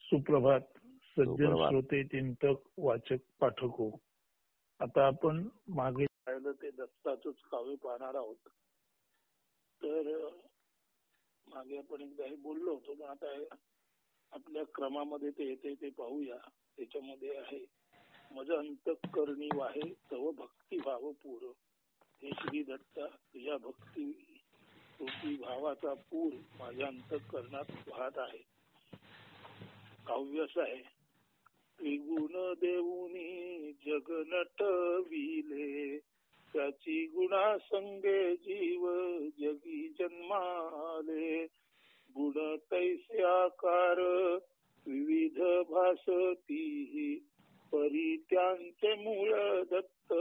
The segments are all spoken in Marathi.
सुप्रभात सज्जन श्रोते चिंतक वाचक पाठक हो. आता आपण मागे पाहिलं ते दत्ताचंच काव्य पाहणार आहोत. तर मागे आपण एकदा हे बोललो होतो, पण आता आपल्या क्रमामध्ये ते येते ते पाहूया. त्याच्यामध्ये आहे मज अंतःकरणी वाहे तव भक्तिभाव पूर. हे श्री दत्ता, तुझ्या भक्ती रूपी भावाचा पूर माझ्या अंतःकरणात वाहत आहे. काव्य असं आहे. त्रिगुण देऊनी जग नटविले, त्याची गुणा संगे जीव जगी जन्माले. गुण तैसे आकार विविध भासती, परी त्यांचे मूळ दत्त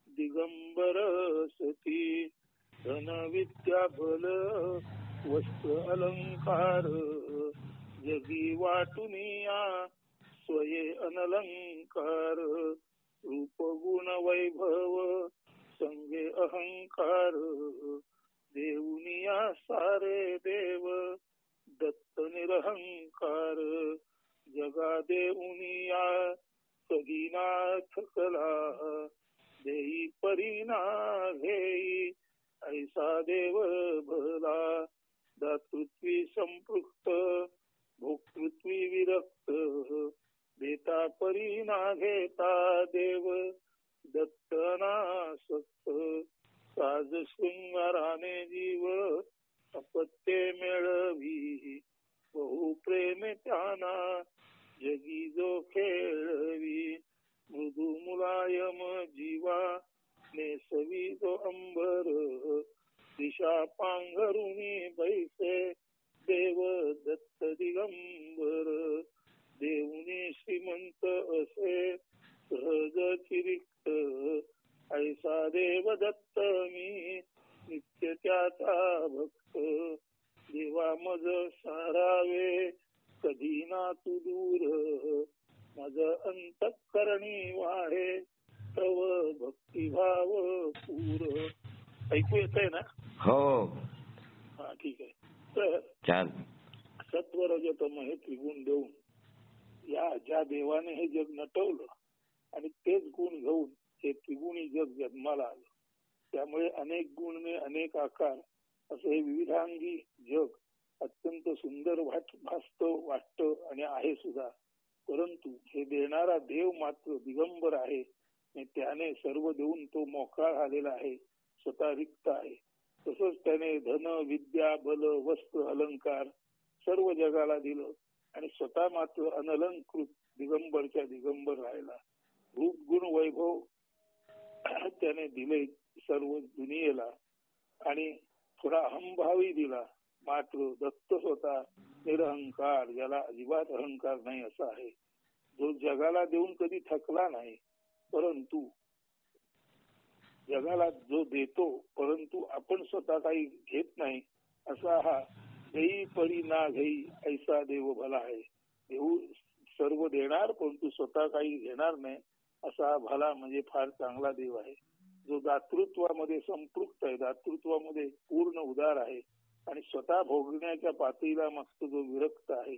दिगंबर सती. धन विद्या बल वस्त्र अलंकार, जगी वाटुनिया स्वये अनलंकार. रूप गुण वैभव संगे अहंकार, देऊनिया सारे देव दत्त निरहंकार. जगा देऊनिया सगीनाथ कला, देई परीना घेई ऐसा देव भला. दातृत्वी संपृक्त भोक्तृत्वी विरक्त, देता परीना घेता देव दत्त अनासक्त. साज शृंगाराने जीव अपत्ये मिळवी, बहु प्रेम त्यांना जगी जो खेळवी. मृदू मुलायम जीवा नेसवी जो अंबर, दिशा पांघरुणी बैसे देव दत्त दिगंबर. देऊनी श्रीमंत असे सहज चिरिक्त, ऐसा देव दत्त मी नित्य त्याचा भक्त. देवा मज सारावे कधी ना तू दूर, मज अंतःकरणी वाहे तव भक्तिभाव पूर. ऐकू येतंय ना? हो. हा, ठीक आहे. तर छान. सत्व रज तम हे त्रिगुण देऊन या ज्या देवाने हे जग नटवलं आणि तेच गुण घेऊन हे त्रिगुणी जग जन्माला आलं. त्यामुळे अनेक गुणने अनेक आकार असं हे विविधांगी जग अत्यंत सुंदर भासतं, वाटतं आणि आहे सुद्धा. परंतु हे देणारा देव मात्र दिगंबर आहे आणि त्याने सर्व देऊन तो मोकळा झालेला आहे, स्वतः रिक्त आहे. तसंच त्याने धन विद्या बल वस्त्र अलंकार सर्व जगाला दिलं आणि स्वतः मात्र अनलंकृत दिगंबरच्या दिगंबर राहिला. रूप गुण वैभव त्याने दिले सर्व दुनियेला आणि थोडा अहंभावही दिला. मात्र दत्त स्वतः निरहंकार, ज्याला अजिबात अहंकार नाही असा आहे, जो जगाला देऊन कधी थकला नाही, परंतु जगाला जो देतो परंतु आपण स्वतः काही घेत नाही असा हा देई परी ना घेई ऐसा देव भला आहे. देऊ सर्व देणार परंतु स्वतः काही घेणार नाही असा हा भला म्हणजे फार चांगला देव आहे. जो दातृत्वामध्ये संपृक्त आहे, दातृत्वामध्ये पूर्ण उदार आहे आणि स्वतः भोगण्याच्या पातळीला मागतो जो विरक्त आहे,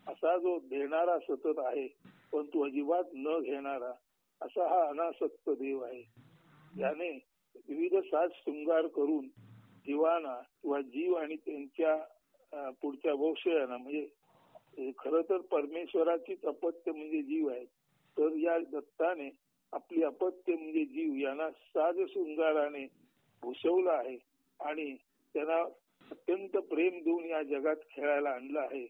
असा जो देणारा सतत आहे परंतु अजिबात न घेणारा असा हा अनासक्त देव आहे. याने विविध साज शृंगार करून जीवांना किंवा जीव आणि त्यांच्या पुढच्या वंशयांना, म्हणजे खरं तर परमेश्वराचीच अपत्य म्हणजे जीव आहे, तर या दत्ताने आपली अपत्य म्हणजे जीव यांना साज शृंगाराने भूषवलं आहे आणि त्यांना अत्यंत प्रेम देऊन या जगात खेळायला आणलं आहे.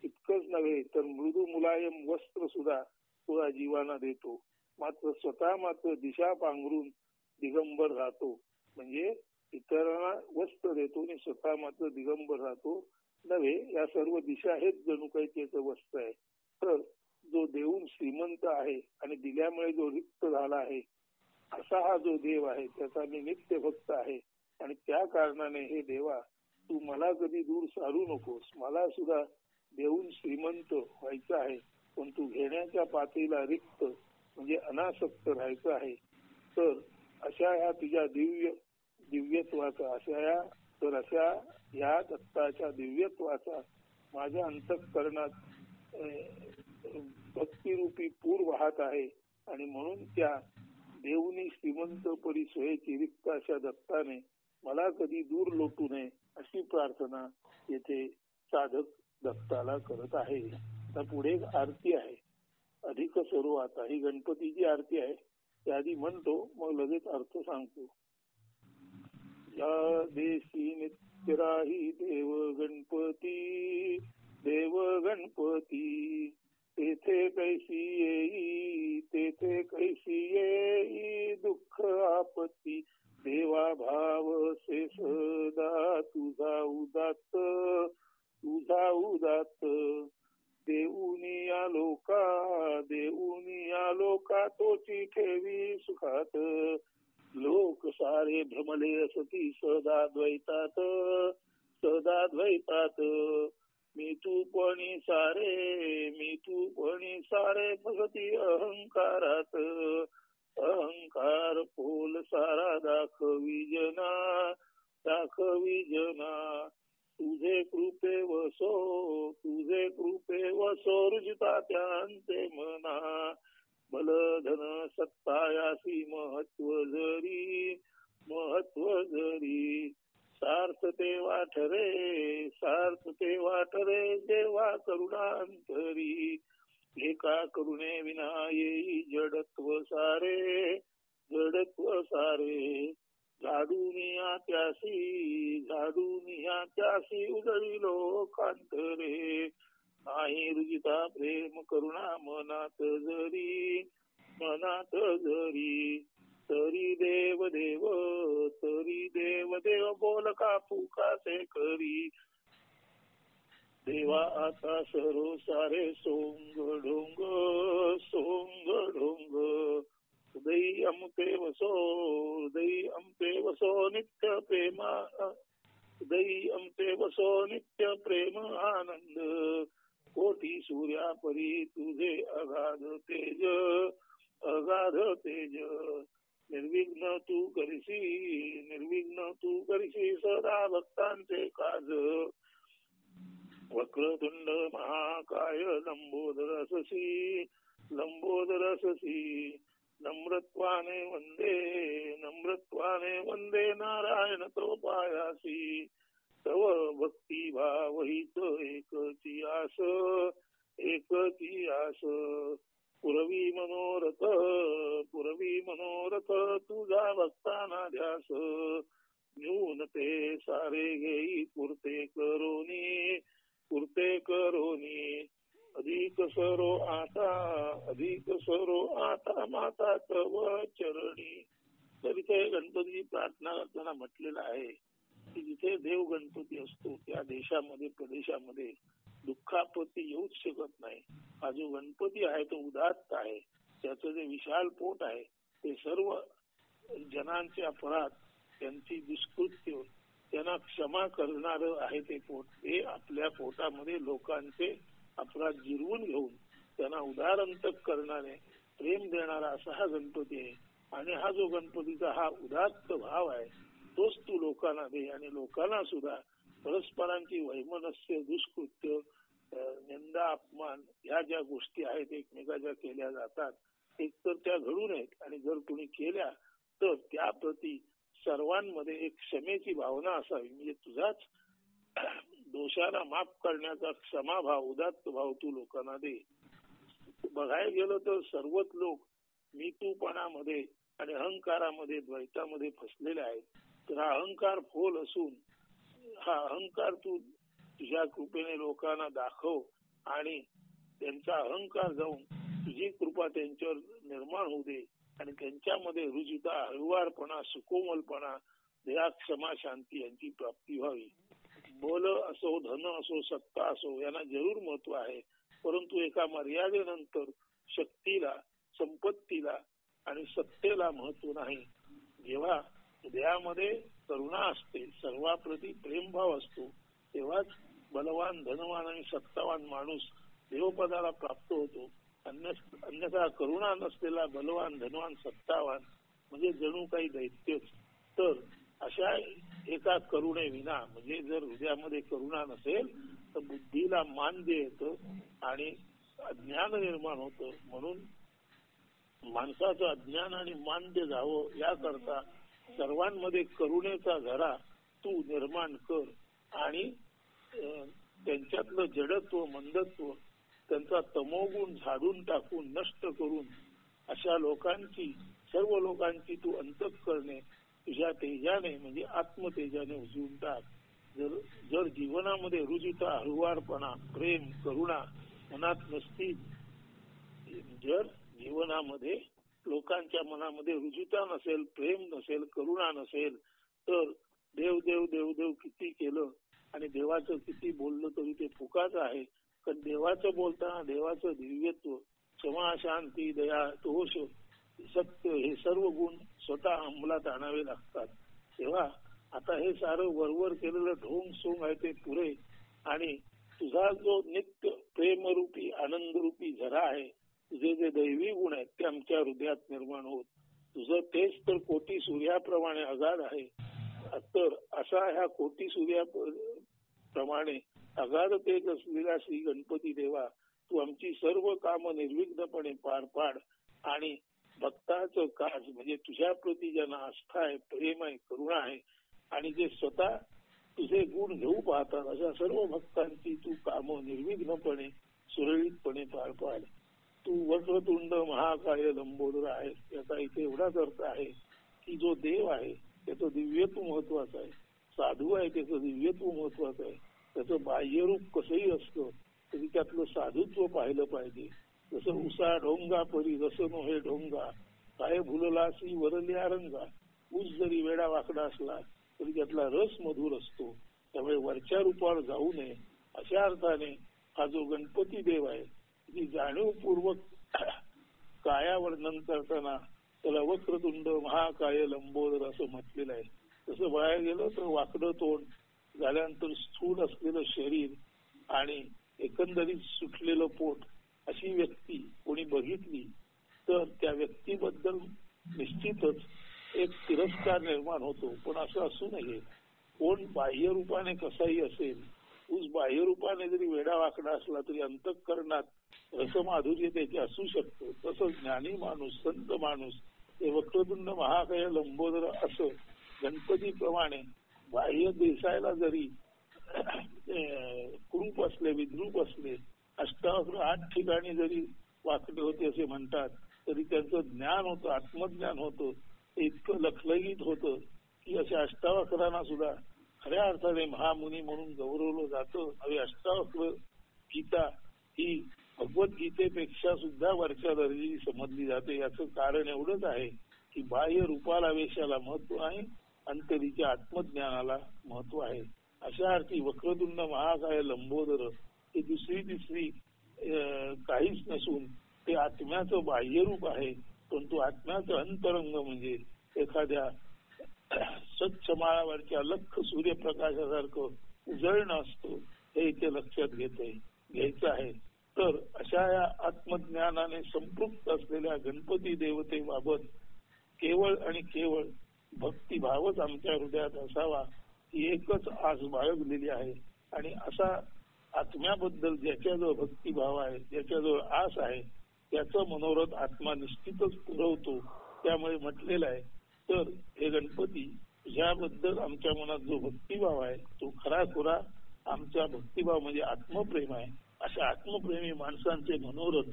इतकंच नव्हे तर मृदू मुलायम वस्त्र सुद्धा तो जीवांना देतो. मात्र स्वतः मात्र दिशा पांघरून दिगंबर राहतो, म्हणजे इतरांना वस्त्र देतो आणि स्वतः मात्र दिगंबर राहतो नव्हे. या सर्व दिशा हेच जणू काही त्याचं वस्त्र आहे. तर जो देऊन श्रीमंत आहे आणि दिल्यामुळे जो रिक्त झाला आहे असा हा जो देव आहे त्याचा मी नित्य भक्त आहे. आणि त्या कारणाने हे देवा तू मला कधी दूर सारू नकोस. मला सुद्धा देऊन श्रीमंत व्हायचं आहे पण तू घेण्याच्या पातळीला रिक्त म्हणजे अनासक्त राहायचं आहे. तर अशा या तुझ्या दिव्यत्वाचा अशा या दत्ताच्या दिव्यत्वाचा माझ्या अंतःकरणात भक्तिरूपी पूर वाहत आहे आणि म्हणून त्या देवनी श्रीमंत परी सोयेची रिक्त अशा दत्ताने मला कधी दूर लोटू नये अशी प्रार्थना येथे साधक दत्ताला करत आहे. आता पुढे एक आरती आहे, अधिक सर्व. आता ही गणपतीची आरती आहे, त्याआधी म्हणतो मग लगेच अर्थ सांगतो. या देशी नित्य राही देव गणपती, देव गणपती, तेथे कैसी येई, तेथे कैसी येई दुःख आपत्ती, देवा भाव से सदा तुझा उदात्त, तुझा उदात्त. देऊनी आलो का, देऊनी आलो का, तोची ठेवी सुखात. लोक सारे भ्रमले असती सदा द्वैतात, सदा द्वैतात. मी तू पणी सारे, मी तू पणी सारे, फसती अहंकारात. अहंकार पोल सारा दाखवी जना, दाखवी जना. तुझे कृपे वसो, तुझे कृपे वसो, रुजता त्यांचे मना. बलधन सत्तायासी महत्व जरी, महत्व जरी. सार्थ ते वाठरे, सार्थ ते वाठरे, देवा करुणांतरी. एका करुणे विना येई जडत्व सारे, जडत्व सारे. झाडूनिया त्यासी, झाडूनिया त्यासी, उजळीलो कांतरे. नाही रुजिता प्रेम करुणा मनात जरी, मनात जरी. तरी देव देव, तरी देव देव, बोल का फुकासे करी. देवा आता सरो सारे सोंग ढोंग, सोंग ढोंग. हृदयी अमते वसो, हृदयी अमते वसो नित्य प्रेमा, हृदयी अमते वसो नित्य प्रेम आनंद. कोटी सूर्या परी तुझे अगाध तेज, अगाध तेज. निर्विघ्न तू करशी, निर्विघ्न तू करशी, सदा भक्तांचे काज. वक्रतुंड महाकाय लंबोदरससी, लंबोदरससी. नम्रत्वाने वंदे, नम्रत्वाने वंदे, नारायण तो पायासी. तव भक्ती भाव हित एकची आस, एकची आस. पुरवी मनोरथ, पुरवी मनोरथ, तुझा भक्ताना ध्यास. न्यून ते सारे घेई पुरते करोनी, पुरते करोनी. अधिक सरो आता, अधिक सरो आता, माता तव चरणी. तर इथे गणपतीची प्रार्थना करताना म्हटलेलं आहे की जिथे देव गणपती असतो त्या देशामध्ये प्रदेशामध्ये दुःखापत्ती येऊच शकत नाही. हा जो गणपती आहे तो उदात्त आहे, त्याचं जे विशाल पोट आहे ते सर्व जनांचे अपराध, त्यांची दुष्कृत्य, त्यांना क्षमा करणार आहे ते पोट. ते आपल्या पोटामध्ये लोकांचे अपराध जिरवून घेऊन त्यांना उदारंतक करणारे, प्रेम देणारा असा हा गणपती आहे. आणि हा जो गणपतीचा हा उदात्त भाव आहे तोच तू लोकांना दे. आणि लोकांना सुद्धा परस्परांची वैमनस्य, दुष्कृत्य, निंदा, अपमान ह्या ज्या गोष्टी आहेत एकमेकाच्या केल्या जातात एक तर त्या घडू नयेत. आणि जर तुम्ही केल्या तर त्याप्रती सर्वांमध्ये एक क्षमेची भावना असावी. म्हणजे तुझाच दोषाला माफ करण्याचा क्षमाभाव, उदात्त भाव तू लोकांना दे. बघायला गेलं तर सर्वच लोक मी तूपणामध्ये आणि अहंकारामध्ये, द्वैतामध्ये फसलेले आहेत. तर हा अहंकार फोल असून हा अहंकार तू तुझ्या कृपेने लोकांना दाखव आणि त्यांचा अहंकार जाऊन तुझी कृपा त्यांच्यावर निर्माण होऊ दे. आणि त्यांच्यामध्ये रुजिता, हळुवारपणा, सुकोमलपणा, दया, क्षमा, शांती यांची प्राप्ती व्हावी. बल असो, धन असो, सत्ता असो यांना जरूर महत्व आहे, परंतु एका मर्यादेनंतर शक्तीला, संपत्तीला आणि सत्तेला महत्व नाही. जेव्हा हृदयामध्ये करुणा असते, सर्वाप्रती प्रेमभाव असतो, तेव्हाच बलवान, धनवान आणि सत्तावान माणूस देवपदाला प्राप्त होतो. अन्यथा करुणा नसलेला बलवान, धनवान, सत्तावान म्हणजे जणू काही दैत्यच. तर अशा एका करुणे विना, म्हणजे जर हृदयामध्ये करुणा नसेल तर बुद्धीला मान्य येतं आणि अज्ञान निर्माण होतं. म्हणून माणसाचं अज्ञान आणि मान्य जावं याकरता सर्वांमध्ये करुणेचा झरा तू निर्माण कर आणि त्यांच्यातलं जडत्व मंदत्व त्यांचा तमोगुण झाडून टाकून नष्ट करून अशा लोकांची सर्व लोकांची तू अंतःकरणे तुझ्या तेजाने म्हणजे आत्मतेजाने उजळून टाक. जर जीवनामध्ये रुजुता हळुवारपणा प्रेम करुणा मनात नसतील, जर जीवनामध्ये लोकांच्या मनामध्ये रुजुता नसेल प्रेम नसेल करुणा नसेल तर देव देव देव देव किती केलं आणि देवाचं किती बोललं तरी ते फुकाच आहे. कारण देवाचं बोलताना देवाचं दिव्यत्व क्षमा शांती दया तोष सत्य हे सर्व गुण स्वतः अंमलात आणावे लागतात. तेव्हा आता हे सारं वरवर केलेलं ढोंग सोंग आहे ते पुरे आणि तुझा जो नित्य प्रेमरूपी आनंदरूपी झरा आहे तुझे जे दैवी गुण आहेत ते आमच्या हृदयात निर्माण होत. तुझं तेच तर कोटी सूर्याप्रमाणे अगाध आहे. तर असा ह्या कोटी सूर्याप्रमाणे अगाध तेज असलेला श्री गणपती देवा तू आमची सर्व कामं निर्विघ्नपणे पार पाड आणि भक्ताचं काज म्हणजे तुझ्या प्रती ज्यांना आस्था आहे प्रेम आहे करुणा आहे आणि जे स्वतः तुझे गुण घेऊ पाहतात अशा सर्व भक्तांची तू कामं निर्विघ्नपणे सुरळीतपणे पार पाड. तू वक्रतुंड महाकाय लंबोदर आहे याचा इथे एवढाच अर्थ आहे की जो देव आहे त्याचं दिव्यत्व महत्वाचं आहे, साधू आहे त्याचं दिव्यत्व महत्वाचं आहे. त्याचं बाह्यरूप कसंही असतं तरी त्यातलं साधुत्व पाहिलं पाहिजे. जसं उसा ढोंगा परी रस नोहे ढोंगा काय भुललासी वरल्या रंगा. ऊस जरी वेडा वाकडा असला तरी त्यातला रस मधुर असतो. त्यामुळे वरच्या रूपावर जाऊ नये अशा अर्थाने हा जो गणपती देव आहे ती जाणीवपूर्वक काया वर्णन करताना त्याला वक्रतुंड महाकाय लंबोदर असं म्हटलेलं आहे. तसं बघायला गेलं तर वाकडं तोंड झाल्यानंतर स्थूल असलेलं शरीर आणि एकंदरीत सुटलेलं पोट अशी व्यक्ती कोणी बघितली तर त्या व्यक्तीबद्दल निश्चितच एक तिरस्कार निर्माण होतो. पण असं असू नये. कोण बाह्य रूपाने कसाही असेल, ऊस बाह्य रूपाने जरी वेडा वाकडा असला तरी अंतःकरणात रसमाधुर्य त्याचे असू शकतो. तसंच ज्ञानी माणूस संत माणूस हे वक्रतुंड महाकाय लंबोदर असं गणपतीप्रमाणे बाह्य दिसायला जरी कुरूप असले विद्रूप असले अष्टावक्र 8 ठिकाणी जरी वाकडे होते असे म्हणतात तरी त्यांचं ज्ञान होतं आत्मज्ञान होतं ते इतकं लखलखित होतं की अशा अष्टावक्रांना सुद्धा खऱ्या अर्थाने महामुनी म्हणून गौरवलं जातं. नवे अष्टावक्र गीता ही भगवद्गीतेपेक्षा सुद्धा वरच्या दर्जाची समजली जाते. याचं कारण एवढंच आहे की बाह्य रूपाला वेशाला महत्व आहे, अंतरीच्या आत्मज्ञानाला महत्व आहे. अशा अर्थी वक्रतुंड महाकाय लंबोदर ही दुसरी तिसरी काहीच नसून ते आत्म्याचं बाह्य रूप आहे. परंतु आत्म्याचं अंतरंग म्हणजे एखाद्या स्वच्छ माळावरच्या लख सूर्यप्रकाशासारखं उजळणं असतं हे इथे लक्षात घ्यायचं आहे. तर अशा या आत्मज्ञानाने संपृक्त असलेल्या गणपती देवतेबाबत केवळ आणि केवळ भक्तिभावच आमच्या हृदयात असावा ही एकच आस बाळगलेली आहे. आणि असा आत्म्याबद्दल ज्याच्याजवळ भक्तिभाव आहे ज्याच्याजवळ आस आहे त्याचं मनोरथ आत्मा निश्चितच पुरवतो. त्यामुळे म्हटलेलं आहे तर हे गणपती ह्याबद्दल आमच्या मनात जो भक्तिभाव आहे तो खराखुरा आमचा भक्तिभाव म्हणजे आत्मप्रेम आहे. अशा आत्मप्रेमी माणसांचे मनोरथ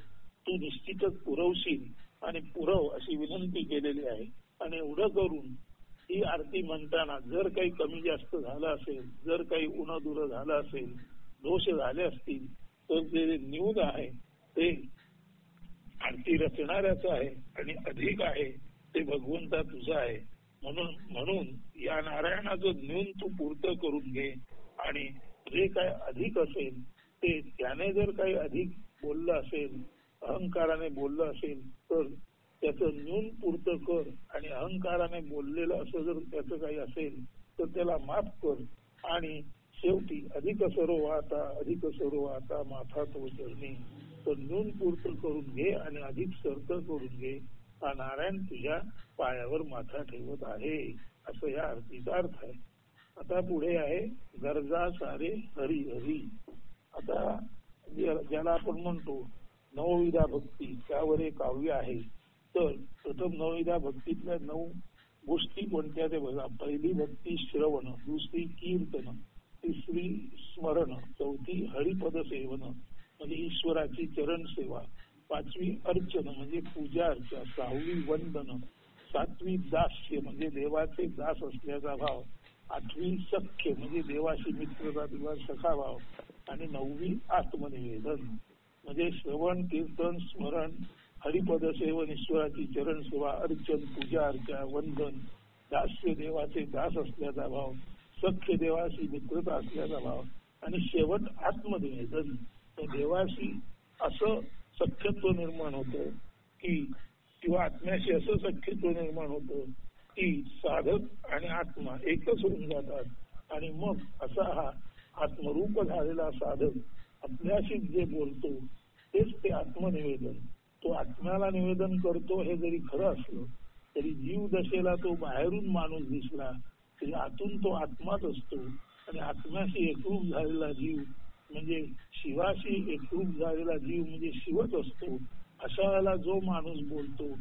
तू निश्चितच पुरवशील आणि पुरव अशी विनंती केलेली आहे. आणि एवढं करून ही आरती म्हणताना जर काही कमी जास्त झालं असेल, जर काही उणदुर झालं असेल, दोष झाले असतील तर जे न्यून आहे ते आरती रचणाऱ्याचं आहे आणि अधिक आहे ते भगवंता तुझा आहे. म्हणून या नारायणाचं न्यून तू पूर्त करून घे आणि जे काय अधिक असेल ते त्याने जर काही अधिक बोललं असेल अहंकाराने बोललं असेल तर त्याचं न्यून पूर्त कर आणि अहंकाराने बोललेलं असं जर त्याचं काही असेल तर त्याला माफ कर. आणि शेवटी अधिक सरो आता माथा तो चरणी तर न्यून पूर्त करून घे आणि अधिक सर्त करून घे. हा नारायण तुझ्या पायावर माथा ठेवत आहे असं या आरतीचा अर्थ आहे. आता पुढे आहे गरजा सारे हरी हरी. आता ज्याला आपण म्हणतो नवविधा भक्ती, त्यावर एक काव्य आहे. तर प्रथम नवविधा भक्तीतल्या 9 गोष्टी कोणत्या ते बघा. पहिली भक्ती श्रवण, दुसरी कीर्तन, तिसरी स्मरण, चौथी हरिपद सेवन म्हणजे ईश्वराची चरण सेवा, 5वी अर्चन म्हणजे पूजा अर्चा, 6वी वंदन, 7वी दास्य म्हणजे देवाचे दास असल्याचा भाव, 8वी सख्य म्हणजे देवाशी मित्रता किंवा सखा भाव, आणि 9वी आत्मनिवेदन म्हणजे श्रवण, कीर्तन, स्मरण, हरिपद सेवन, ईश्वराची चरण सेवा, अर्चन, पूजा अर्चा, वंदन, दास्य देवाचे दास असल्याचा भाव, सख्य देवाशी मित्रता असल्याचा भाव, आणि शेवट आत्मनिवेदन. देवाशी असं सख्यत्व निर्माण होतं की किंवा आत्म्याशी असं सख्यत्व निर्माण होतं की साधक आणि आत्मा एकच होऊन जातात. आणि मग असा हा आत्मरूप झालेला साधक आपल्याशी जे बोलतो तेच ते आत्मनिवेदन. तो आत्म्याला निवेदन करतो हे जरी खरं असलं तरी जीव दशेला तो बाहेरून माणूस दिसला तरी आतून तो आत्माच असतो. आणि आत्म्याशी एकरूप झालेला जीव म्हणजे शिवाशी एकरूप झालेला जीव म्हणजे शिवच असतो. अशा वेळेला जो माणूस बोलतो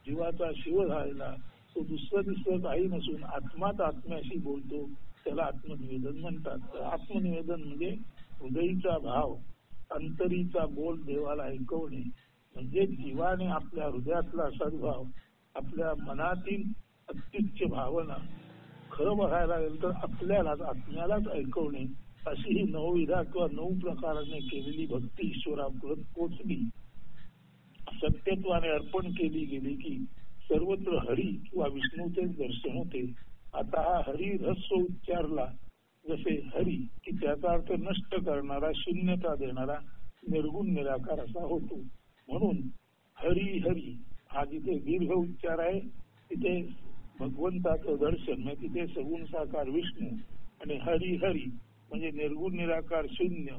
जीवाचा शिव झालेला तो दुसरं काही नसून आत्माच आत्म्याशी बोलतो, त्याला आत्मनिवेदन म्हणतात. तर आत्मनिवेदन म्हणजे हृदयीचा भाव, अंतरीचा बोल देवाला ऐकवणे म्हणजे जीवाने आपल्या हृदयातला सद्भाव, आपल्या मनातील अत्युच्च भावना खरं बघायला गेलं तर आपल्यालाच आत्म्यालाच ऐकवणे, अशी ही 9 विधा किंवा 9 प्रकाराने केलेली भक्ती ईश्वरापर्यंत पोचली, सत्यत्वाने अर्पण केली गेली की सर्वत्र हरी किंवा विष्णूचेच दर्शन होते. आता हा हरी रस्व उच्चारला जसे हरी की त्याचा अर्थ नष्ट करणारा, शून्यता देणारा, निर्गुण निराकार असा होतो. म्हणून हरी हरी हा जिथे दीर्घ उच्चार आहे तिथे भगवंताचं दर्शन म्हणजे तिथे सगुण साकार विष्णू, आणि हरी हरी म्हणजे निर्गुण निराकार शून्य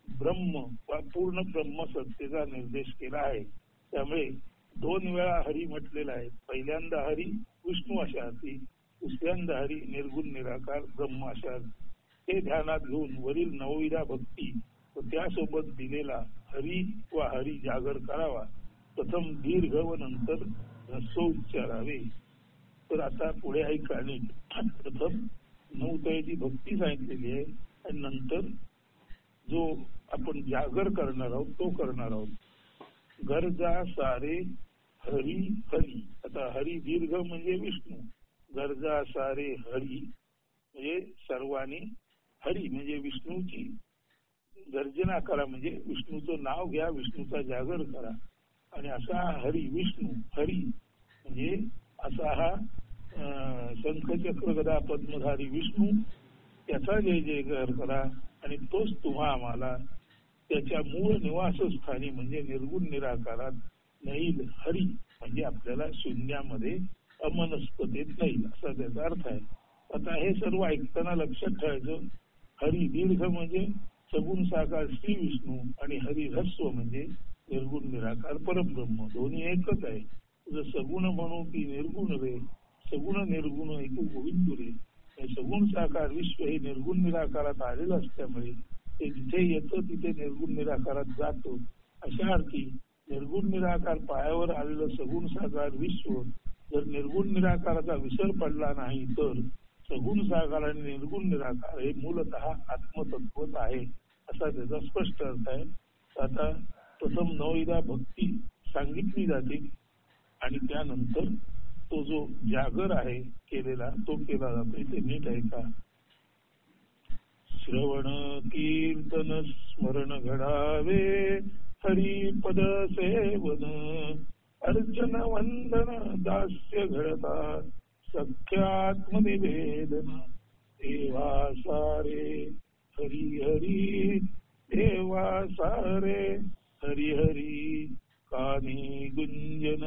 ब्रह्म पूर्ण ब्रह्म सत्तेचा निर्देश केला आहे. त्यामुळे 2 वेळा हरी म्हटलेला आहे. पहिल्यांदा हरी विष्णू अशा अर्थी, दुसऱ्यांदा हरी निर्गुण निराकार ब्रह्म अशा अर्थी. ते ध्यानात घेऊन वरील 9 विधा भक्ती व त्यासोबत दिलेला हरी व हरी जागर करावा. प्रथम दीर्घ व नंतर ह्रस्व उच्चारावे. तर आता पुढे ऐका नीट. प्रथम 9 तऱ्हेची भक्ती सांगितलेली आहे आणि नंतर जो आपण जागर करणार आहोत तो करणार आहोत. गरजा सारे हरी हरी. आता हरी दीर्घ म्हणजे विष्णू, गरजा सारे हरी म्हणजे सर्वांनी हरी म्हणजे विष्णूची गर्जना करा, म्हणजे विष्णूचं नाव घ्या, विष्णूचा जागर करा. आणि असा हरी विष्णू, हरी म्हणजे असा हा शंख चक्र गदा पद्मधारी विष्णू, त्याचा जय जयकार करा आणि तोच तुम्हा आम्हाला त्याच्या मूळ निवासस्थानी म्हणजे निर्गुण निराकारात नेईल. हरी म्हणजे आपल्याला शून्यामध्ये अमनस्पतेत नेईल असा त्याचा अर्थ आहे. आता हे सर्व ऐकताना लक्षात ठेवायचं, हरी दीर्घ म्हणजे सगुण साकार श्री विष्णू आणि हरी ह्रस्व म्हणजे निर्गुण निराकार परब्रह्म. दोन्ही एकच आहे. तुझं सगुण म्हणू की निर्गुण रे, सगुण निर्गुण ऐकू गोविंद रे. सगुण साकार विश्व हे निर्गुण निराकारात आलेलं असल्यामुळे ते जिथे येतं तिथे निर्गुण निराकारात जातो. अशा अर्थी निर्गुण निराकार पायावर आलेलं सगुण साकार विश्व जर निर्गुण निराकाराचा विसर पडला नाही तर सगुण साकार आणि निर्गुण निराकार हे मूलतः आत्मतत्वच आहे असा त्याचा स्पष्ट अर्थ आहे. आता प्रथम 9 विधा भक्ती सांगितली जाते आणि त्यानंतर तो जो जागर आहे केलेला तो केला जातो. इथे नीट ऐका. श्रवण कीर्तन स्मरण घडावे, हरिपद सेवन अर्चन वंदन दास्य घडता, सख्यात्मनिवेदन देवा सारे हरी हरी, देवा सारे हरी हरी. कानी गुंजन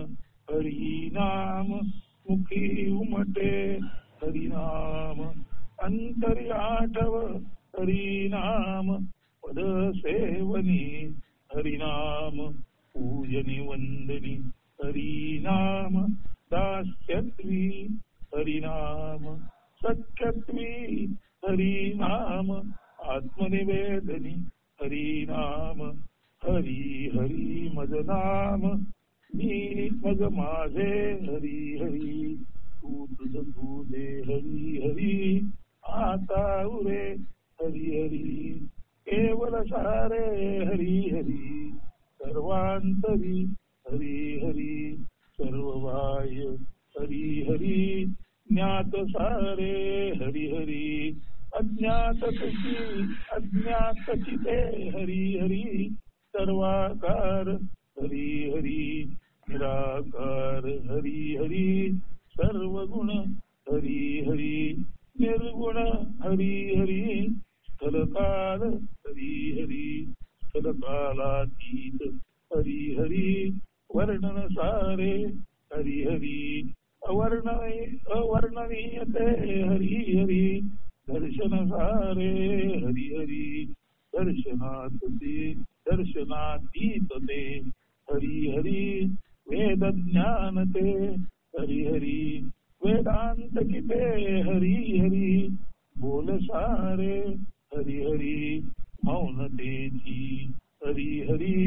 हरी नाम, मुखी उमटे हरी नाम, अंतरी आठव हरी नाम, पद सेवनी हरी नाम, पूजनी वंदनी हरी नाम, दास्यत्वी हरी नाम, सख्यत्वी हरी नाम, आत्मनिवेदनी हरी नाम हरी हरी मज नाम मी मग माझे हरी हरी तू तुझ तू दे हरी हरी आता उरे हरी हरी केवल सारे हरी हरी सर्वांतरी हरी हरी सर्व बाह्य हरी हरी ज्ञात सारे हरी हरी अज्ञात चिते हरी हरी सर्वाकार हरी हरी निराकार हरी हरी सर्व गुण हरी हरी निर्गुण हरी हरी स्थलकाल हरी हरी स्थलकालातीत हरी हरी वर्णन सारे हरी हरी अवर्णनीयते हरी हरी दर्शन सारे हरी हरी दर्शनातीत ते हरी हरी वेद ज्ञान ते हरी हरी वेदांत किते हरी हरी बोल सारे हरी हरी मौनतेची हरी हरी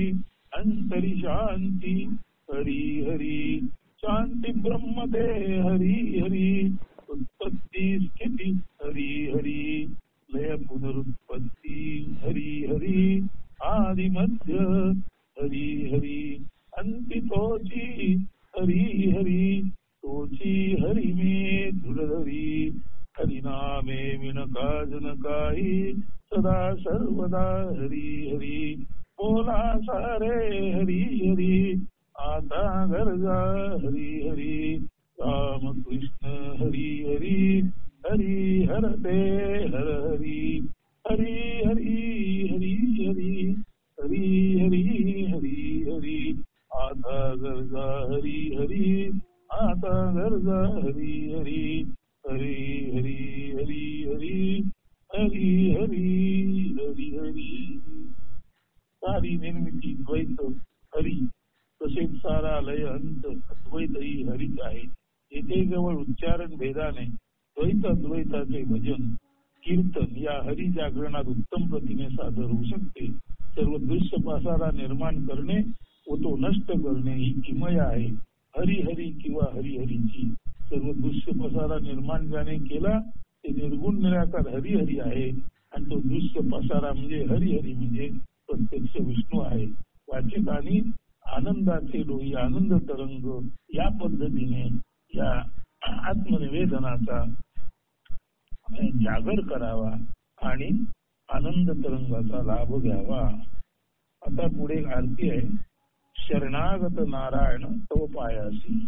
अंतरी शांती हरी हरी शांती ब्रह्म ते हरी हरी उत्पत्ती स्थिती हरी हरी लय पुनरुत्पत्ती हरी हरी आदि मध्य हरी हरी अंति तोची हरी हरी तोची हरी मे धुरधरी हरिनामे विनकाजन काही सदा सर्वदा हरी हरी बोला सारे हरी हरी आता गरजा हरी हरी राम कृष्ण हरी हरी हरी हरते हर हरी हरी हरी हरी हरी हरी हरी हरी हरी आता गरजा हरी हरी आता गरजा हरी हरी हरी हरी हरी हरी हरी हरी हरी हरी सारी निर्मिती द्वैत हरी तसेच सारा लय अंत अद्वैतही हरीच आहे. येथे जवळ उच्चारण भेदाने द्वैत अद्वैताचे भजन कीर्तन या हरी जागरणात उत्तम प्रतीने सादर होऊ शकते. सर्व दृश्य पसारा निर्माण करणे व तो नष्ट करणे ही किमया आहे. हरी हरी किंवा हरिहरीची सर्व दृश्य पसारा निर्माण ज्याने केला ते निर्गुण निराकार हरिहरी आहे आणि तो दृश्य पसारा म्हणजे हरिहरी म्हणजे प्रत्यक्ष विष्णू आहे. वाचकांनी आनंदाचे डोई आनंद तरंग या पद्धतीने या आत्मनिवेदनाचा जागर करावा आणि आनंद तरंगाचा लाभ घ्यावा. आता पुढे आरती आहे. शरणागत नारायण तव पायासी.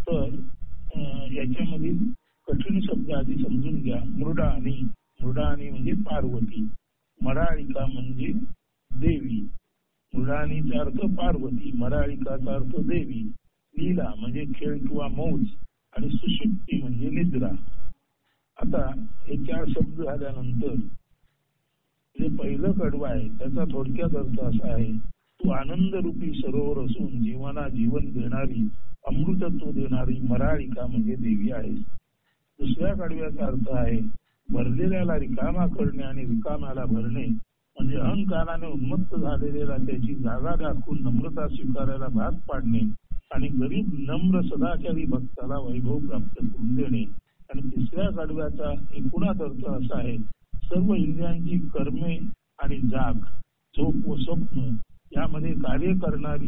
तर याच्यामधील कठीण शब्द आधी समजून घ्या. मृडानी म्हणजे पार्वती, मराळिका म्हणजे देवी. मृडानीचा अर्थ पार्वती, मराळिकाचा अर्थ देवी. लीला म्हणजे खेळ किंवा मौज आणि सुषुप्ती म्हणजे निद्रा. आता हे चार शब्द झाल्यानंतर जे पहिलं कडवं आहे त्याचा थोडक्यात अर्थ असा आहे, तू आनंद रूपी सरोवर असून जीवना जीवन देणारी अमृतत्व देणारी मराळिका म्हणजे देवी आहेस. दुसऱ्या कडव्याचा अर्थ आहे, भरलेल्याला रिकामा करणे आणि रिकाम्याला भरणे म्हणजे अहंकाराने उन्मत्त झालेला त्याची जागा दाखवून नम्रता स्वीकारायला भाग पाडणे आणि गरीब नम्र सदाचारी भक्ताला वैभव प्राप्त करून देणे. आणि तिसऱ्या कडव्याचा एकूणात अर्थ असा आहे, सर्व इंद्रियांची कर्मे आणि जाग, झोप व स्वप्न यामध्ये कार्य करणारी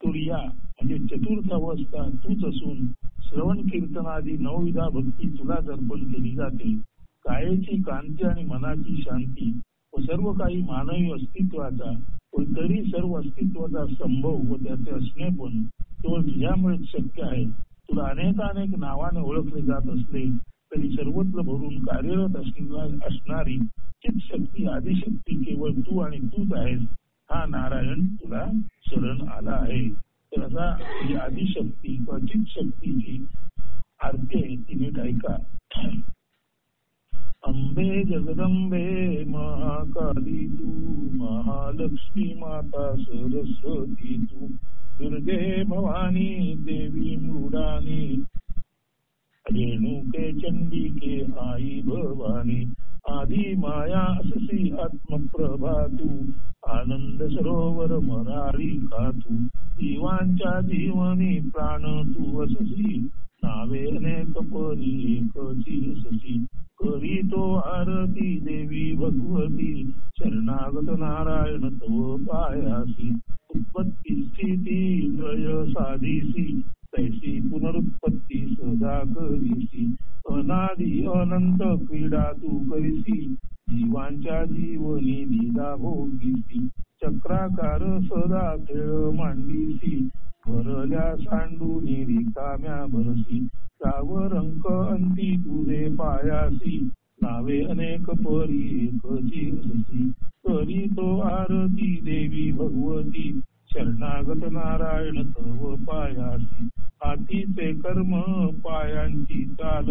तुर्या म्हणजे चतुर्थ अवस्था तूच असून श्रवण कीर्तनादी नवविधा भक्ती तुलाच अर्पण केली जाते. कायेची कांती आणि मनाची शांती व सर्व काही मानवी अस्तित्वाचा व तरी सर्व अस्तित्वाचा संभव व त्याचे असणेपण केवळ तुझ्यामुळेच शक्य आहे. तुला अनेकानेक नावाने ओळखले जात असले तरी सर्वत्र भरून कार्यरत असणारी चित शक्ती आदिशक्ती केवळ तू आणि तूच आहेस. हा नारायण तुला शरण आला आहे. तर असा ही आदिशक्ती किंवा चित शक्तीची आरती आहे, ती नीट ऐका. अंबे जगदंबे महाकाली तू, महालक्ष्मी माता सरस्वती तू, दुर्गे भवानी देवी मृडानी रेणुके चंडिके आई भवानी आदि माया अससी आत्मप्रभा तू आनंद सरोवर मरारी का तू जीवांच्या जीवनी प्राण तू अससी नावे अनेक परी एकची अससी करी तो आरती देवी भगवती शरणागत नारायण तव पायासी उत्पत्ती स्थिती लय साधीसी तैसी पुनरुत्पत्ती सदा करीसी अनादि अनंत क्रीडा तू करीसी जीवांच्या जीवनी लीला भोगीसी चक्राकार सदा खेळ मांडीसी भरल्या सांडूनी रिकाम्या भरसी सावरंक अंती तुझे पायासी नावे अनेक परी एकची अससी करी तो आरती देवी भगवती शरणागत नारायण तव पायासी हातीचे कर्म पायांची चाल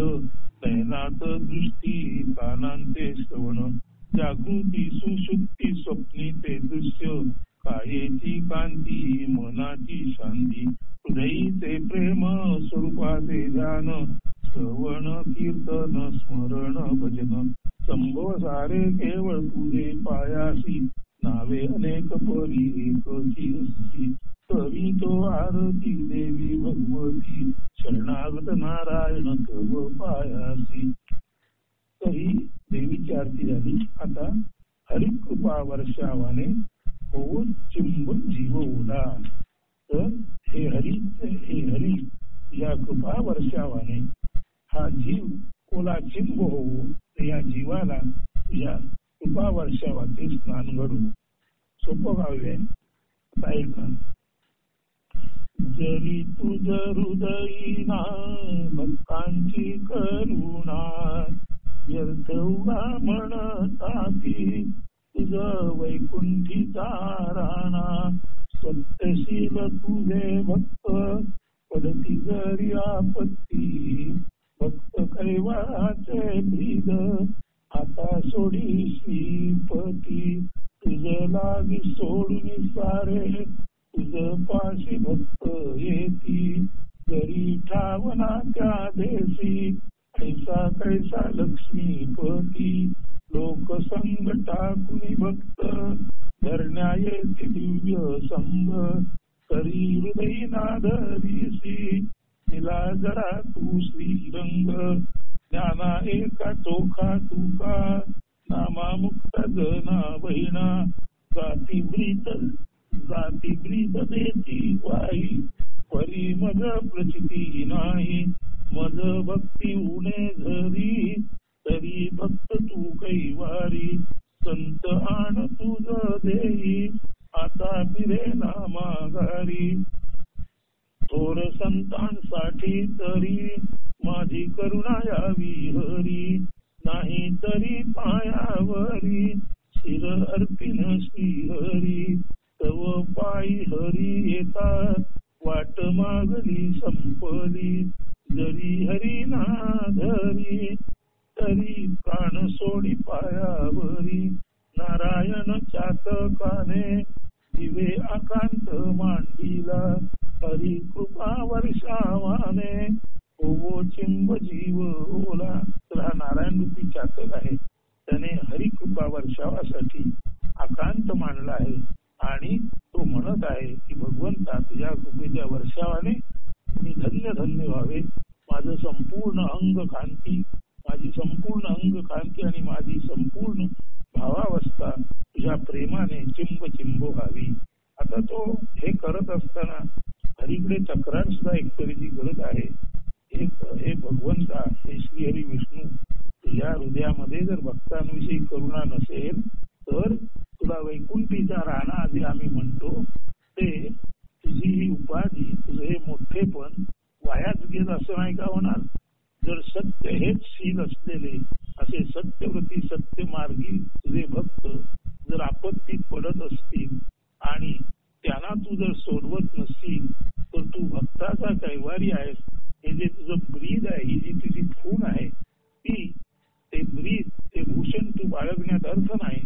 नयनात दृष्टी कानांचे श्रवण जागृती सुषुप्ती स्वप्नी ते दृश्य कायेची कांती मनाची शांती हृदयीचे प्रेम स्वरूपाचे ध्यान श्रवण कीर्तन स्मरण भजन संभव सारे केवळ तुझे पायासी नावे अनेक परी एकची अससी करी तो आरती देवी भगवती शरणागत नारायण तव पायासी. तरी देवीची आरती झाली. आता हरिकृपा वर्षावाने हो चिंब जीव ओला. तर हे हरी या कृपा वर्षावाने हा जीव ओला चिंब होवो या जीवाला या कृपा वर्षावाचे स्नान घडू. सोपं गाव आहे. आता ऐका. जरी तुझ हृदयीना भक्तांची करुणा व्यर्थ उगा म्हणताती तुझ वैकुंठीचा राणा सत्यशील तुझे भक्त पडती जरी आपत्ती भक्त कैवाचे ब्रीद आता सोडी श्रीपती तुझ लागी सोडून सारे तुझ पाशी भक्त येती जरी ठावना त्या देशी कैसा कैसा लक्ष्मीपती लोक संग टाकुनी भक्त धरण्या येते दिव्य संग तरी हृदय नादरीसी तिला जरा तू श्रीरंग ज्ञाना एका चोखा तुका नामा मुक्त जना बहिणा गाती ब्रीत देती वाई परी मज प्रचिती नाही मज भक्ती उणे झरी तरी भक्त तू कैवारी संत आण तुझ देई आता फिरे ना माघारी थोर संतांसाठी तरी माझी करुणा यावी हरी नाही तरी पायावरी शिर अर्पिन श्रीहरी तव पायी हरी येतात वाट मागली संपली जरी हरी ना धरी तरी प्राण सोडी पायावरी नारायण चातकाने दिवे आकांत मांडीला हरी कृपा वर्षावाने हो चिंब जीव ओला. तर हा नारायण रूपी चातक आहे. त्याने हरी कृपा वर्षावासाठी आकांत मांडला आहे आणि तो म्हणत आहे की भगवंता तुझ्या कृपेच्या वर्षावाने मी धन्य धन्य व्हावे. माझं संपूर्ण अंग कांती आणि माझी संपूर्ण भावावस्था तुझ्या प्रेमाने चिंब चिंब व्हावी. आता तो हे करत असताना हरीकडे तक्रार सुद्धा एकतरीची करत आहे. हे भगवंता हे श्रीहरी विष्णू तुझ्या हृदयामध्ये जर भक्तांविषयी करुणा नसेल तर तुला वैकुंठीचा राणा आधी आम्ही म्हणतो ते तुझी ही उपाधी तुझे हे मोठेपण वायाच गेलं असं नाही का होणार. जर सत्य हेच शील असलेले असे सत्यव्रती सत्य मार्गी तुझे भक्त जर आपत्तीत पडत असतील आणि त्यांना तू जर सोडवत नसतील तर तू भक्ताचा कैवारी आहेस. हे जे तुझं ब्रीद आहे ही जी तुझी खूण आहे ती ते ब्रीद ते भूषण तू बाळगण्यात अर्थ नाही.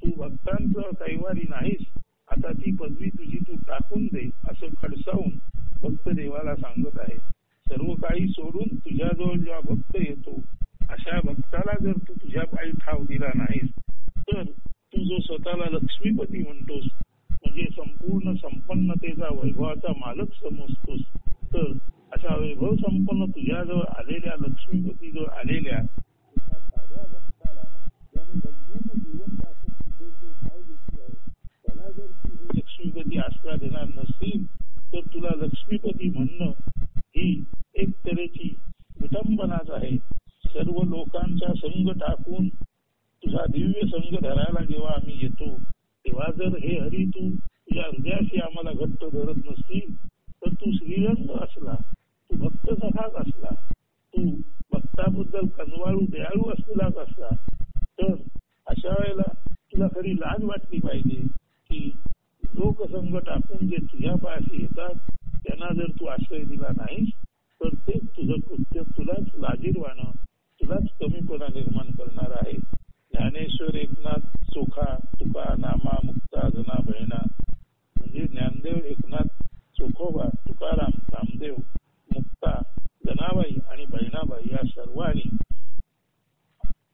तू भक्तांचं कैवारी नाहीस. आता ती पदवी तुझी तू टाकून दे असं खडसावून भक्त देवाला सांगत आहे. सर्व काही सोडून तुझ्याजवळ जेव्हा भक्त येतो अशा भक्ताला जर तू तुझ्या पायी ठाव दिला नाहीस तर तू जो स्वतःला लक्ष्मीपती म्हणतोस म्हणजे संपूर्ण संपन्नतेचा वैभवाचा मालक समजतोस तर अशा वैभव संपन्न तुझ्याजवळ आलेल्या लक्ष्मीपती जवळ आलेल्या साध्या भक्ताला ज्याने संपूर्ण जिवंत असून तुझे जे ठाव घेतली आहे त्याला जर तू हे लक्ष्मीपती आश्रय देणार नसतील तर तुला लक्ष्मीपती म्हणणं ही एक तऱ्हेची विटंबनाच आहे. सर्व लोकांचा संग टाकून तुझा दिव्य संग धरायला जेव्हा आम्ही येतो तेव्हा जर हे हरी तू तुझ्या हृदयाशी आम्हाला घट्ट धरत नसतील तर तू श्रीरंग असला, तू भक्त सखाच असला, तू भक्ताबद्दल कनवाळू दयाळू असलेलाच असला तर अशा वेळेला तुला खरी लाज वाटली पाहिजे की लोकसंग टाकून जे तुझ्या पायाशी येतात त्यांना जर तू आश्रय दिला नाहीस तर ते तुझं कृत्य तुलाच लाजीरवाणं, तुलाच कमीपणा निर्माण करणार आहे. ज्ञानेश्वर एकनाथ चोखा तुका नामा मुक्ता जना बहिणा म्हणजे ज्ञानदेव एकनाथ चोखोबा तुकाराम नामदेव मुक्ता जनाबाई आणि बहिणाबाई या सर्वांनी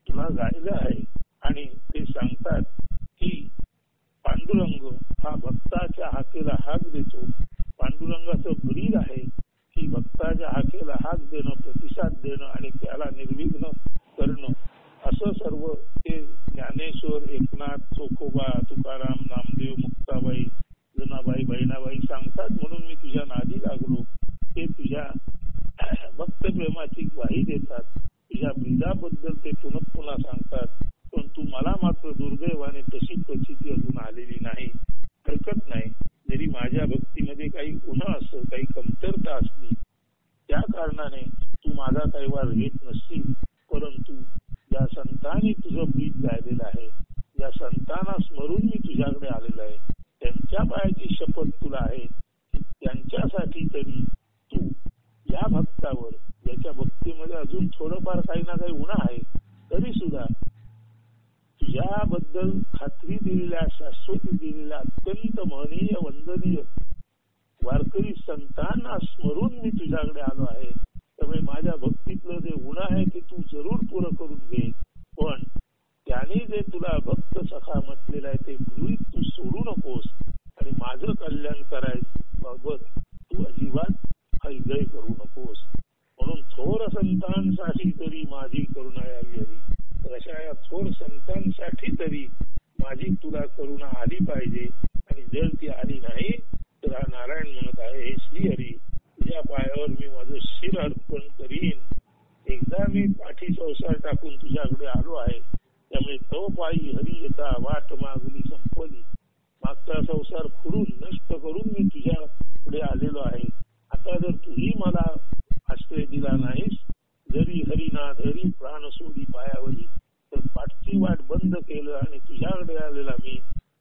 तुला गायलं आहे आणि ते सांगतात की पांडुरंग हा भक्ताच्या हाकेला हाक देतो. पांडुरंगाचं ब्रीद आहे की भक्ताच्या हाकेला हाक देणं, प्रतिसाद देणं आणि त्याला निर्विघ्न करणं असं सर्व ते ज्ञानेश्वर एकनाथ चोखोबा तुकाराम नामदेव मुक्ताबाई जनाबाई बहिणाबाई सांगतात. म्हणून मी तुझ्या नादी लागलो. ते तुझ्या भक्त प्रेमाची ग्वाही देतात, तुझ्या ब्रीदाबद्दल ते पुन्हा पुन्हा सांगतात. पण तू मला मात्र दुर्दैवाने तशी प्रचिती अजून आलेली नाही. हरकत नाही, जरी माझ्या भक्तीमध्ये काही उणं असं काही कमतरता असली त्या कारणाने तू माझा काही वार घेत नसतील, परंतु ज्या संतांनी तुझं ब्रीद गायलेलं आहे, ज्या संतांना स्मरून मी तुझ्याकडे आलेलो आहे त्यांच्या पायाची शपथ तुला आहे की त्यांच्यासाठी तरी तू या भक्तावर ज्याच्या भक्तीमध्ये अजून थोडंफार काही ना काही उणं आहे तरी सुद्धा तुझ्याबद्दल खात्री दिलेल्या शाश्वती दिलेल्या अत्यंत महनीय वंदनीय वारकरी संतांना स्मरून मी तुझ्याकडे आलो आहे. त्यामुळे माझ्या भक्तीतलं जे गुण आहे ते तू जरूर पुरं करून घे. पण त्याने जे तुला भक्त सखा म्हटलेलं आहे ते गृहीत तू सोडू नकोस आणि माझं कल्याण करायबाबत तू अजिबात हयगय करू नकोस. म्हणून थोर संतांसाठी तरी माझी करुणा यावी हवी. तर अशा या थोर संतांसाठी तरी माझी तुला करुणा आली पाहिजे. आणि जर ती आली नाही तर हा नारायण म्हणत आहे, हे श्रीहरी तुझ्या पायावर मी माझं शिर अर्पण करीन. एकदा मी पाठी संसार टाकून तुझ्याकडे आलो आहे, त्यामुळे तो पायी हरी येता वाट मागली संपली. मागचा संसार खुडून नष्ट करून मी तुझ्याकडे आलेलो आहे. आता जर तूही मला आश्रय दिला नाहीस, जरी हरिना धरी प्राण सोडी पायावरी, तर पाठची वाट बंद केलं आणि तुझ्याकडे आलेला मी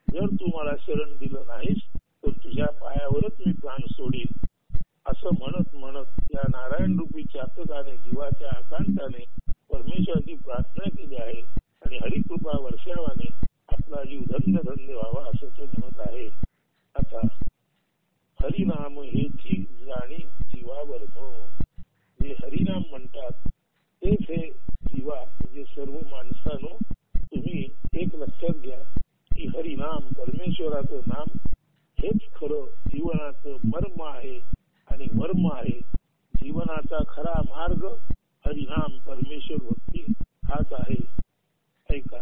जर तू मला शरण दिलं नाहीस तर तुझ्या पायावरच मी प्राण सोडीन. असं म्हणत म्हणत या नारायण रूपी चातकाने जीवाच्या आकांताने परमेश्वराची प्रार्थना केली आहे आणि हरिकृपा वर्षावाने आपला जीव धन्य धन्य व्हावा असं तो म्हणत आहे. आता हरिनाम हेची जाणी जीवावर जे हरिनाम म्हणतात तेच हे जीवा म्हणजे सर्व माणसानो तुम्ही एक लक्षात घ्या की हरिनाम परमेश्वराचं नाम हेच खरं जीवनाचं मर्म आहे आणि मर्म आहे. जीवनाचा खरा मार्ग हरिनाम परमेश्वर भक्ती हाच आहे. ऐका,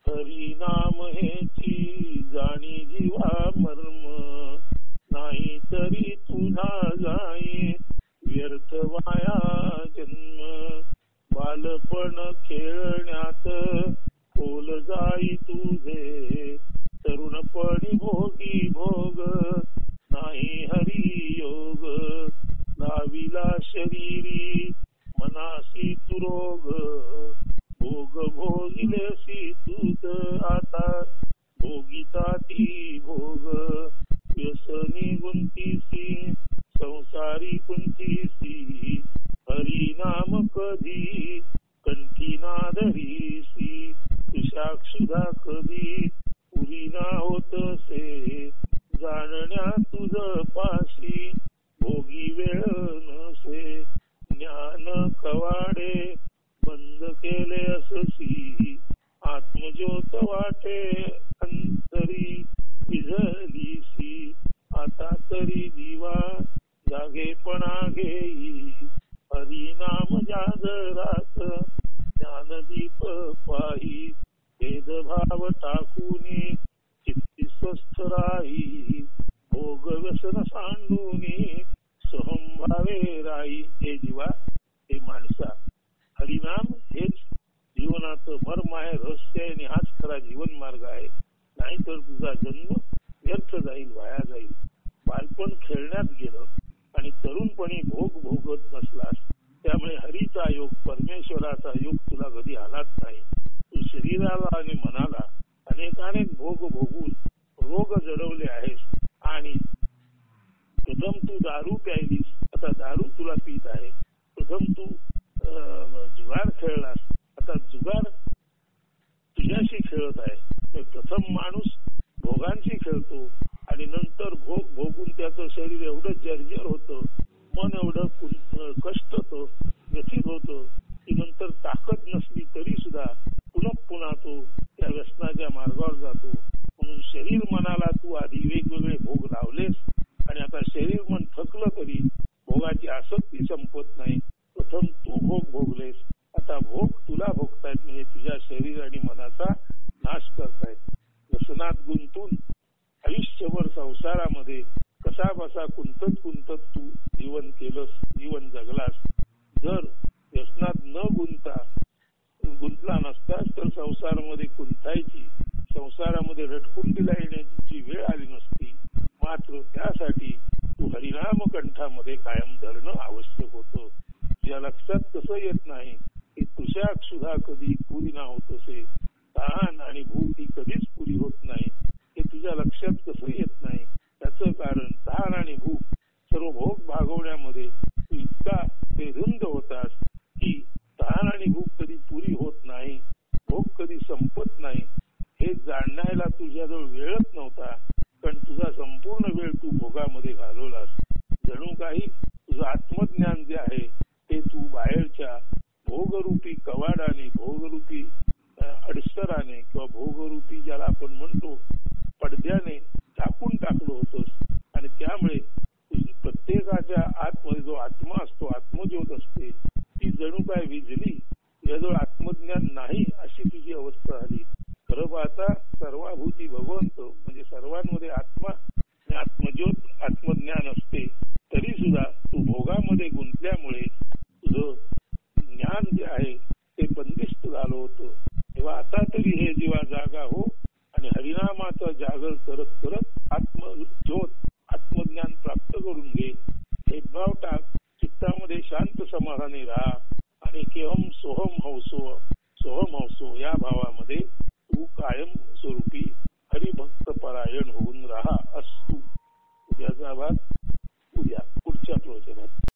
हरिनाम हेची जाणी जीवा मर्म, नाही तरी तुझा जाई व्यर्थ वाया जन्म. बालपण खेळण्यात खोल जाई तुझे, तरुणपणी भोगी भोग नाही हरी योग. लाविला शरीरी मनासी तू रोग, भोग भोगिलेसी तूच आता भोगिता ती भोग. व्यसनी गुंतीसी संसारी कुंतीसी, हरिनाम कधी कंठी ना धरीसी. तुषाक्षुधा कधी पुरी ना होतसे, जाणण्या तुझ पाशी भोगी वेळ नसे. तरी जीवा जागेपणा घेई हरिनाम जागरात ज्ञानदीप पाही भेदभाव टाकूनी चित्ती स्वस्थ राही भोग व्यसन सांडूनी सहंभावे राही. हे जीवा, हे माणसा, हरिनाम हेच जीवनाचं मर्म आहे, रहस्य आहे आणि हाच खरा जीवन मार्ग आहे. नाहीतर तुझा जन्म व्यर्थ जाईल, वाया जाईल. बालपण खेळण्यात गेलं आणि तरुणपणी भोग भोगत बसलास. त्यामुळे हरीचा योग, परमेश्वराचा योग तुला कधी आलाच नाही. तू शरीराला आणि मनाला अनेकानेक भोग भोगून रोग जडवले आहेस. आणि प्रथम तू दारू प्यायलीस, आता दारू तुला पीत आहे. प्रथम तू जुगार खेळलास, आता जुगार तुझ्याशी खेळत आहे. तर प्रथम माणूस भोगांशी खेळतो आणि नंतर भोग भोगून त्याचं शरीर एवढं जर्जर होतं, मन एवढं कष्ट होतं, व्यथित होतं की नंतर ताकद नसली तरी सुद्धा पुन्हा तो त्या व्यसनाच्या मार्गावर जातो. म्हणून शरीर मनाला तू आधी वेगवेगळे भोग लावलेस आणि आता शरीर मन थकलं तरी भोगाची आसक्ती संपत नाही. प्रथम तू भोग भोगलेस, आता भोग तुला भोगतायत, म्हणजे तुझ्या शरीर आणि मनाचा नाश करतायत. व्यसनात गुंतून आयुष्यभर संसारामध्ये कसा बसा कुंतत तू जीवन केलंस, जीवन जगलास. जर व्यसनात न गुंतला नसतास तर संसारामध्ये गुंतायची, संसारामध्ये रटकुंडीला येण्याची वेळ आली नसती. मात्र त्यासाठी तू हरिनाम कंठामध्ये कायम धरणं आवश्यक होतं. तुझ्या लक्षात कसं येत नाही की तुझ्या सुद्धा कधी पुरी ना होत असे, तहान आणि भूक ही कधीच पुरी होत नाही. हे तुझ्या लक्षात कसं येत नाही? त्याचं कारण तहान आणि भूक सर्व भोग भागवण्यामध्ये तू इतका बेधुंद होतास की तहान आणि भूक कधी पुरी होत नाही, भोग कधी संपत नाही हे जाणण्याला तुझ्याजवळ वेळच नव्हता. पण तुझा संपूर्ण वेळ तू भोगामध्ये घालवलास. जणू काही तुझं आत्मज्ञान जे आहे ते तू बाहेरच्या भोगरूपी कवाडाने, भोगरूपी अडसराने किंवा भोगरूपी ज्याला आपण म्हणतो पडद्याने झाकून टाकलं होतंस. आणि त्यामुळे प्रत्येकाच्या आतमध्ये जो आत्मा असतो, आत्मज्योत असते, ती जणू काय विझली. तुझ्याजवळ आत्मज्ञान नाही अशी तुझी अवस्था झाली. खरं पाहता सर्वाभूती भगवंत, म्हणजे सर्वांमध्ये आत्मा आणि आत्मज्योत, आत्मज्ञान असते. तरी सुद्धा तू भोगामध्ये गुंतल्यामुळे तुझं ज्ञान जे आहे ते बंदिस्त झालं होतं. तेव्हा आता तरी हे जीवा जागा हो आणि हरिनामाचा जागर करत करत आत्मज्योत, आत्मज्ञान प्राप्त करून घे. भेदभाव टाक, चित्तामध्ये शांत समाधानी राहा आणि केवम सोहम हौसो या भावामध्ये तू कायम स्वरूपी हरिभक्त परायण होऊन राहा.